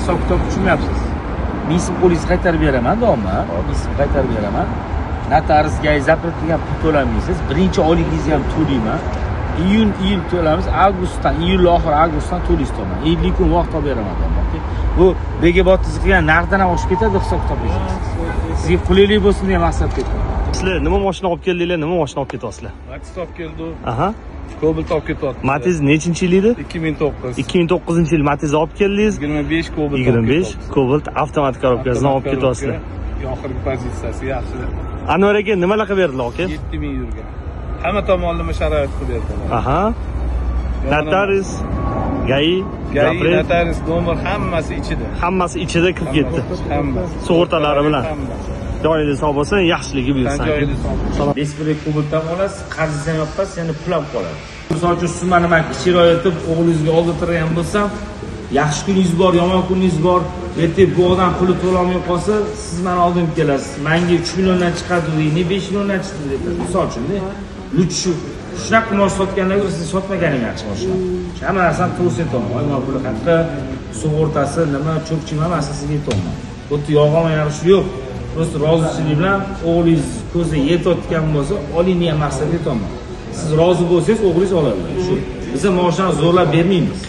hisob kitob tushunmayapsiz. Men sizni qo'lingizni qaytarib beraman, do'stlar. Men sizni qaytarib beraman. Notariusga zapret degan pul to'lamaysiz. Birinchi oyligingizni ham to'layman. iyul to'lamiz, iyul oxiri avgustdan to'laysiz to'g'ri. 50 kun vaqt olib beraman, do'stlar. Bu begebotingiz qilgan narxdan ham oshib ketadi hisob kitobingiz. Sizga qulaylik bo'lsin degan maqsad ketdi. Sizlar nima mashina olib keldinglar, nima mashina olib ketyapsizlar? Matiz olib keldi. Aha. Cobalt olib ketyapti. Matiz nechinchi yil edi? 2009. 2009-yil Matiz olib keldingiz. 25 Cobalt. 25 Cobalt avtomatik korobkasini olib ketyapsizlar. Oxirgi pozitsiyasi yaxshi. Anvar aka nimalar qilib berdilar aka? 7000 yurgan. Hamma tomonlama sharoit qilib berdilar. Aha. Notarius, GAI, notarius nomer hammasi ichida. Hammasi ichida kirib ketdi. Hammasi. Sug'urtalari bilan. Joyingiz sog' bo'lsin, yaxshiligi buyursin. Joyingiz sog' bo'lsin. Besbirlik Cobaltdan olasiz, qarzingiz ham yopasiz, yana pul ham qoladi. Misol uchun siz meni kichikroq etib o'g'lingizga oldirtirgan bo'lsam, yaxshi kuningiz bor, yomon kuningiz bor, ertaga bu odam puli to'lamay qolsa, siz meni oldimga kelasiz. Menga 3 milliondan chiqadi deydi, 5 milliondan chiqdi deydi. Misol uchun-da, shu shunaqa mosh sotgandan ko'ra siz sotmaganingiz yaxshi moshina. Hamma narsani to'g'ri aytaman. Oyma puli haqqi, sug'urtasi, nima, cho'kchi hammasi sizga aytaman. Bu yerda yolg'on yaxshi yo'q. Prosta rozichilik bilan o'g'lingiz ko'ziga yetayotgan bo'lsa, oling degan maqsadda aytaman. Siz rozi bo'lsangiz, o'g'lingiz oladi. Shu. Biz moshinani zo'rlab bermaymiz.